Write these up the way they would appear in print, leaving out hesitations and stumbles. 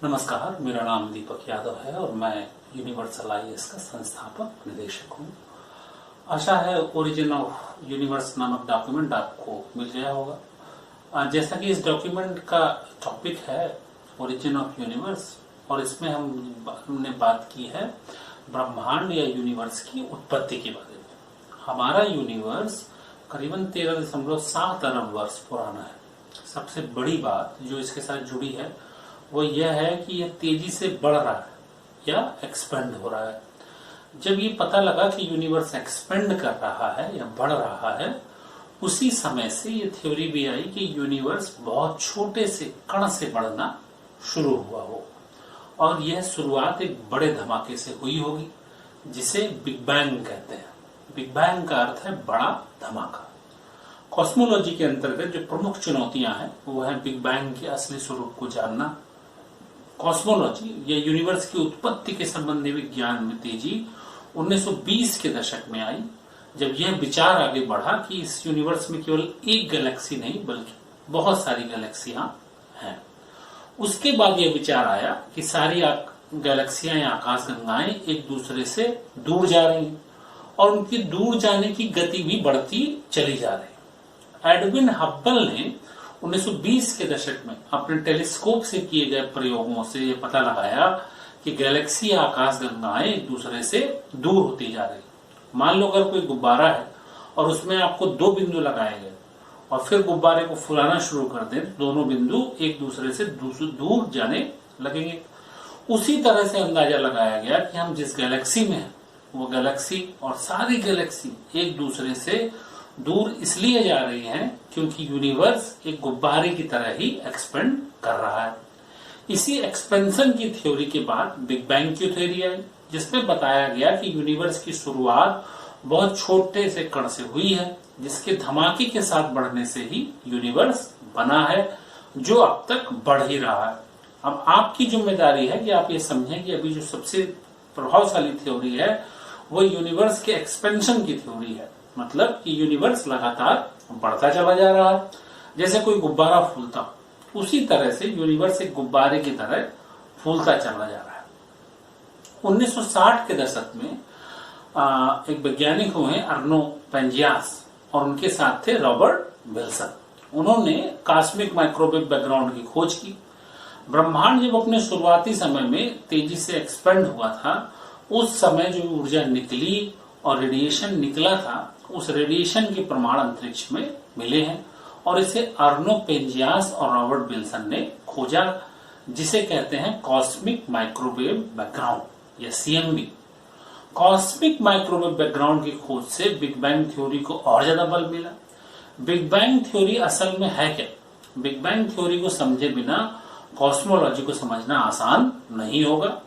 नमस्कार, मेरा नाम दीपक यादव है और मैं यूनिवर्सल आईएएस का संस्थापक निदेशक हूँ। आशा है ओरिजिन ऑफ यूनिवर्स नामक डॉक्यूमेंट आपको मिल गया होगा। जैसा कि इस डॉक्यूमेंट का टॉपिक है ओरिजिन ऑफ यूनिवर्स और इसमें हमने बात की है ब्रह्मांड या यूनिवर्स की उत्पत्ति के बारे में। हमारा यूनिवर्स करीबन 13.7 अरब वर्ष पुराना है। सबसे बड़ी बात जो इसके साथ जुड़ी है वो यह है कि यह तेजी से बढ़ रहा है या एक्सपेंड हो रहा है। जब ये पता लगा कि यूनिवर्स एक्सपेंड कर रहा है या बढ़ रहा है, उसी समय से ये थ्योरी भी आई कि यूनिवर्स बहुत छोटे से कण से बढ़ना शुरू हुआ हो और यह शुरुआत एक बड़े धमाके से हुई होगी जिसे बिग बैंग कहते हैं। बिग बैंग का अर्थ है बड़ा धमाका। कॉस्मोलॉजी के अंतर्गत जो प्रमुख चुनौतियां हैं वो है बिग बैंग के असली स्वरूप को जानना, कॉस्मोलॉजी या यूनिवर्स की उत्पत्ति के संबंधी विज्ञान में तेजी 1920 के दशक में आई, जब यह विचार आगे बढ़ा कि इस यूनिवर्स में केवल एक गैलेक्सी नहीं बल्कि बहुत सारी गैलेक्सियां हैं। उसके बाद यह विचार आया कि सारी गैलेक्सियां या आकाशगंगाएं एक दूसरे से दूर जा रही हैं और उनकी दूर जाने की गति भी बढ़ती चली जा रही है। एडविन हब्बल ने 1920 के दशक में अपने टेलीस्कोप से किए गए प्रयोगों से यह पता लगाया कि गैलेक्सी या आकाशगंगाएं एक दूसरे से दूर होती जा रही। मान लो अगर कोई गुब्बारा है और उसमें आपको 2 बिंदु लगाए गए और फिर गुब्बारे को फुलाना शुरू कर दें, दोनों बिंदु एक दूसरे से दूर जाने लगेंगे। उसी तरह से अंदाजा लगाया गया कि हम जिस गैलेक्सी में हैं वो गैलेक्सी और सारी गैलेक्सी एक दूसरे से दूर इसलिए जा रही हैं क्योंकि यूनिवर्स एक गुब्बारे की तरह ही एक्सपेंड कर रहा है। इसी एक्सपेंशन की थ्योरी के बाद बिग बैंग की थ्योरी आई, जिसमें बताया गया कि यूनिवर्स की शुरुआत बहुत छोटे से कण से हुई है जिसके धमाके के साथ बढ़ने से ही यूनिवर्स बना है, जो अब तक बढ़ ही रहा है। अब आपकी जिम्मेदारी है कि आप ये समझें कि अभी जो सबसे प्रभावशाली थ्योरी है वो यूनिवर्स के एक्सपेंशन की थ्योरी है, मतलब कि यूनिवर्स लगातार बढ़ता चला जा रहा है। जैसे कोई गुब्बारा फूलता, उसी तरह से यूनिवर्स एक गुब्बारे की तरह फूलता चला जा रहा है। 1960 के दशक में एक वैज्ञानिक हुए अर्नो पेंजियास और उनके साथ थे रॉबर्ट विल्सन। उन्होंने कॉस्मिक माइक्रोवेव बैकग्राउंड की खोज की। ब्रह्मांड जब अपने शुरुआती समय में तेजी से एक्सपेंड हुआ था, उस समय जो ऊर्जा निकली और रेडिएशन निकला था, उस रेडिएशन के प्रमाण अंतरिक्ष में मिले हैं और इसे अर्नो पेंजियास और रॉबर्ट विल्सन ने खोजा, जिसे कहते हैं कॉस्मिक माइक्रोवेव बैकग्राउंड या सीएमबी। कॉस्मिक माइक्रोवेव बैकग्राउंड की खोज से बिग बैंग थ्योरी को और ज्यादा बल मिला। बिग बैंग थ्योरी असल में है क्या? बिग बैंग थ्योरी को समझे बिना कॉस्मोलॉजी को समझना आसान नहीं होगा।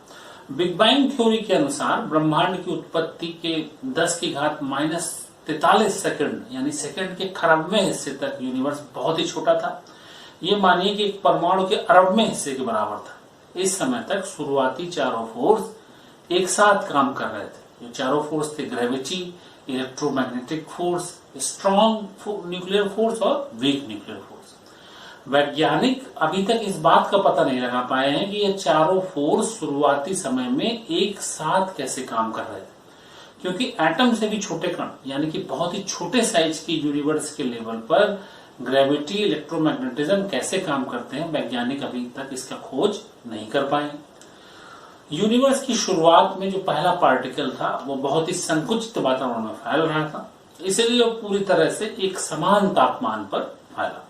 बिग बैंग थ्योरी के अनुसार ब्रह्मांड की उत्पत्ति के 10⁻43 सेकंड यानी सेकंड के खरबवें हिस्से तक यूनिवर्स बहुत ही छोटा था। ये मानिए कि एक परमाणु के अरबवें हिस्से के बराबर था। इस समय तक शुरुआती चारों फोर्स एक साथ काम कर रहे थे। जो चारों फोर्स थे gravity, electromagnetic force, strong nuclear force और वीक न्यूक्लियर फोर्स। वैज्ञानिक अभी तक इस बात का पता नहीं लगा पाए हैं कि ये चारों फोर्स शुरुआती समय में एक साथ कैसे काम कर रहे थे, क्योंकि एटम से भी छोटे कण यानी कि बहुत ही छोटे साइज की यूनिवर्स के लेवल पर ग्रेविटी, इलेक्ट्रोमैग्नेटिज्म कैसे काम करते हैं, वैज्ञानिक अभी तक इसका खोज नहीं कर पाए। यूनिवर्स की शुरुआत में जो पहला पार्टिकल था वो बहुत ही संकुचित वातावरण में फैल रहा था, इसलिए वो पूरी तरह से एक समान तापमान पर फैला।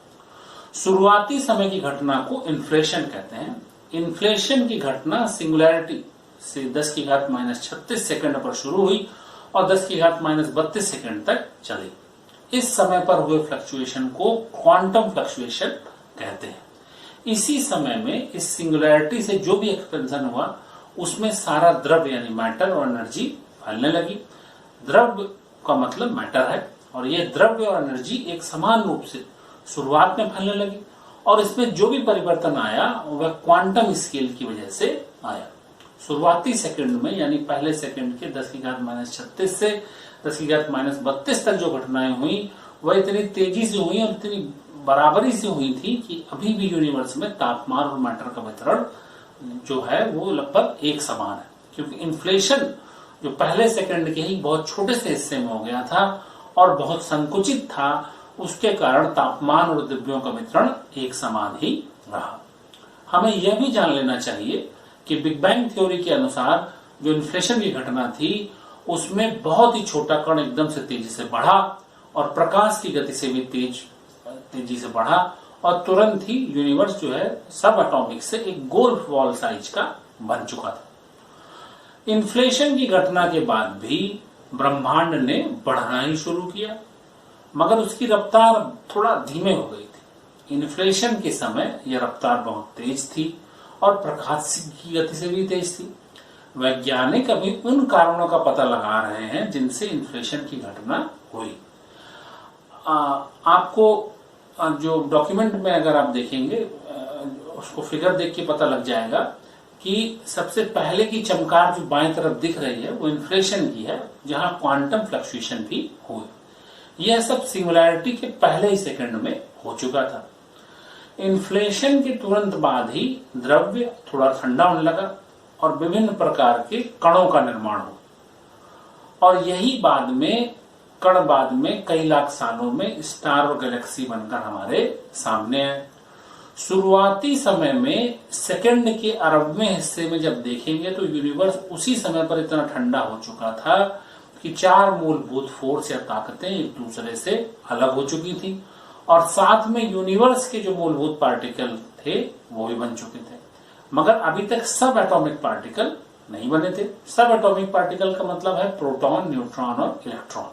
शुरुआती समय की घटना को इन्फ्लेशन कहते हैं। इन्फ्लेशन की घटना सिंगुलैरिटी से 10⁻⁻36 सेकंड पर शुरू हुई और 10⁻⁻32 सेकंड तक चली। इस समय पर हुए फ्लक्चुएशन को क्वांटम फ्लक्चुएशन कहते हैं। इसी समय में इस सिंगुलैरिटी से जो भी एक्सपेंशन हुआ उसमें सारा द्रव्य यानी मैटर और एनर्जी फैलने लगी। द्रव्य का मतलब मैटर है और यह द्रव्य और एनर्जी एक समान रूप से शुरुआत में फैलने लगी और इसमें जो भी परिवर्तन आया वह क्वांटम स्केल की वजह से आया। शुरुआती सेकंड में यानी पहले सेकंड के 10⁻⁻36 से 10⁻⁻32 तक जो घटनाएं हुई वह इतनी तेजी से हुई और इतनी बराबरी से हुई थी कि अभी भी यूनिवर्स में तापमान और मैटर का वितरण जो है वो लगभग एक समान है, क्योंकि इन्फ्लेशन जो पहले सेकंड के ही बहुत छोटे से हिस्से में हो गया था और बहुत संकुचित था, उसके कारण तापमान और द्रव्यों का वितरण एक समान ही रहा। हमें यह भी जान लेना चाहिए कि बिग बैंग थ्योरी के अनुसार जो इन्फ्लेशन की घटना थी उसमें बहुत ही छोटा कण एकदम से तेजी से बढ़ा और प्रकाश की गति से भी तेजी से बढ़ा और तुरंत ही यूनिवर्स जो है सब एटॉमिक से एक गोल्फ बॉल साइज का बन चुका था। इन्फ्लेशन की घटना के बाद भी ब्रह्मांड ने बढ़ना ही शुरू किया, मगर उसकी रफ्तार थोड़ा धीमे हो गई थी। इन्फ्लेशन के समय यह रफ्तार बहुत तेज थी और प्रकाश की गति से भी तेज थी। वैज्ञानिक अभी उन कारणों का पता लगा रहे हैं जिनसे इन्फ्लेशन की घटना हुई। आपको जो डॉक्यूमेंट में अगर आप देखेंगे उसको फिगर देख के पता लग जाएगा कि सबसे पहले की चमकार जो बाएं तरफ दिख रही है वो इन्फ्लेशन की है, जहां क्वांटम फ्लक्चुएशन भी हुई। यह सब सिंगुलैरिटी के पहले ही सेकंड में हो चुका था। इन्फ्लेशन के तुरंत बाद ही द्रव्य थोड़ा ठंडा होने लगा और विभिन्न प्रकार के कणों का निर्माण हुआ और यही बाद में कई लाख सालों में स्टार और गैलेक्सी बनकर हमारे सामने है। शुरुआती समय में सेकंड के अरबवें हिस्से में जब देखेंगे तो यूनिवर्स उसी समय पर इतना ठंडा हो चुका था कि 4 मूलभूत फोर्स या ताकतें एक दूसरे से अलग हो चुकी थी और साथ में यूनिवर्स के जो मूलभूत पार्टिकल थे वो भी बन चुके थे, मगर अभी तक सब एटॉमिक पार्टिकल नहीं बने थे। सब एटॉमिक पार्टिकल का मतलब है प्रोटॉन, न्यूट्रॉन और इलेक्ट्रॉन।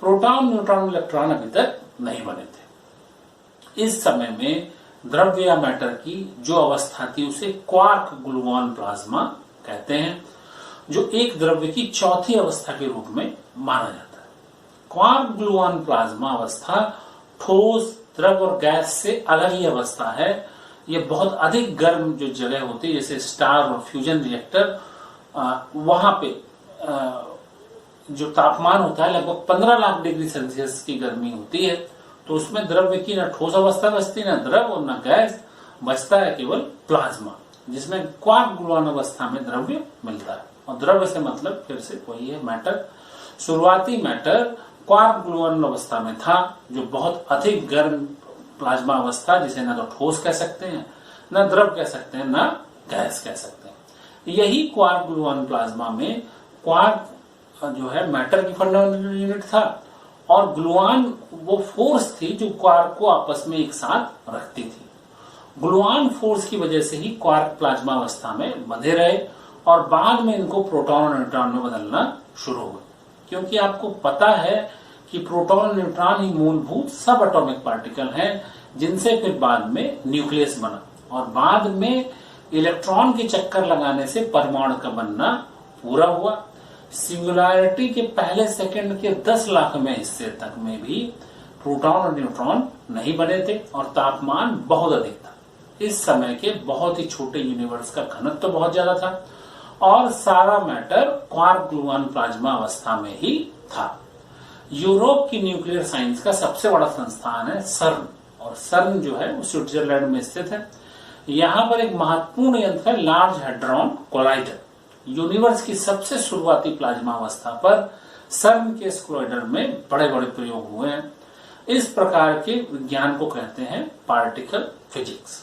प्रोटॉन, न्यूट्रॉन, इलेक्ट्रॉन अभी तक नहीं बने थे। इस समय में द्रव्य या मैटर की जो अवस्था थी उसे क्वार्क ग्लूऑन प्लाज्मा कहते हैं, जो एक द्रव्य की चौथी अवस्था के रूप में माना जाता है। क्वार्क ग्लूऑन प्लाज्मा अवस्था ठोस, द्रव और गैस से अलग ही अवस्था है। ये बहुत अधिक गर्म जो जगह होती है जैसे स्टार और फ्यूजन रिएक्टर, वहां पे जो तापमान होता है लगभग 15 लाख डिग्री सेल्सियस की गर्मी होती है, तो उसमें द्रव्य की न ठोस अवस्था बचती, न द्रव और न गैस, बचता है केवल प्लाज्मा, जिसमें क्वार्क ग्लूऑन अवस्था में द्रव्य मिलता है। और द्रव्य से मतलब फिर से वही है मैटर। शुरुआती मैटर क्वार्क ग्लूऑन अवस्था में था, जो बहुत अधिक गर्म प्लाज्मा अवस्था, जिसे न तो ठोस कह सकते हैं, न द्रव कह सकते हैं, न गैस कह सकते हैं। यही क्वार्क ग्लूऑन प्लाज्मा में क्वार्क जो है मैटर की फंडामेंटल यूनिट था और ग्लूऑन वो फोर्स थी जो क्वार्क को आपस में एक साथ रखती थी। ग्लूऑन फोर्स की वजह से ही क्वार्क प्लाज्मा अवस्था में बंधे रहे और बाद में इनको प्रोटॉन और न्यूट्रॉन में बदलना शुरू हुआ, क्योंकि आपको पता है कि प्रोटॉन और न्यूट्रॉन ही मूलभूत सब एटॉमिक पार्टिकल हैं, जिनसे फिर बाद में न्यूक्लियस बना और बाद में इलेक्ट्रॉन के चक्कर लगाने से परमाणु का बनना पूरा हुआ। सिंगुलैरिटी के पहले सेकंड के 10 लाखवें हिस्से तक में भी प्रोटॉन और न्यूट्रॉन नहीं बने थे और तापमान बहुत अधिक था। इस समय के बहुत ही छोटे यूनिवर्स का घनत्व तो बहुत ज्यादा था और सारा मैटर क्वार्क ग्लूऑन प्लाज्मा अवस्था में ही था। यूरोप की न्यूक्लियर साइंस का सबसे बड़ा संस्थान है सर्न, और सर्न जो है वो स्विट्जरलैंड में स्थित है। यहाँ पर एक महत्वपूर्ण यंत्र है लार्ज हैड्रॉन कोलाइडर। यूनिवर्स की सबसे शुरुआती प्लाज्मा अवस्था पर सर्न के इस कोलाइडर में बड़े बड़े प्रयोग हुए हैं। इस प्रकार के विज्ञान को कहते हैं पार्टिकल फिजिक्स।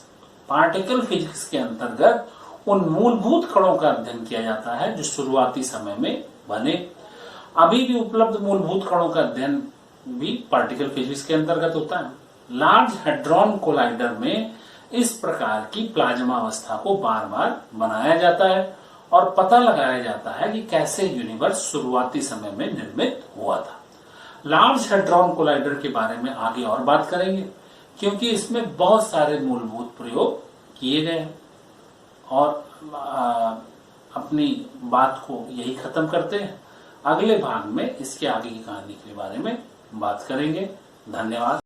पार्टिकल फिजिक्स के अंतर्गत उन मूलभूत कणों का अध्ययन किया जाता है जो शुरुआती समय में बने। अभी भी उपलब्ध मूलभूत कणों का अध्ययन भी पार्टिकल फिजिक्स के अंतर्गत होता है। लार्ज हैड्रॉन कोलाइडर में इस प्रकार की प्लाज्मा अवस्था को बार बार बनाया जाता है और पता लगाया जाता है कि कैसे यूनिवर्स शुरुआती समय में निर्मित हुआ था। लार्ज हैड्रॉन कोलाइडर के बारे में आगे और बात करेंगे, क्योंकि इसमें बहुत सारे मूलभूत प्रयोग किए गए हैं। और अपनी बात को यही खत्म करते हैं। अगले भाग में इसके आगे की कहानी के बारे में बात करेंगे। धन्यवाद।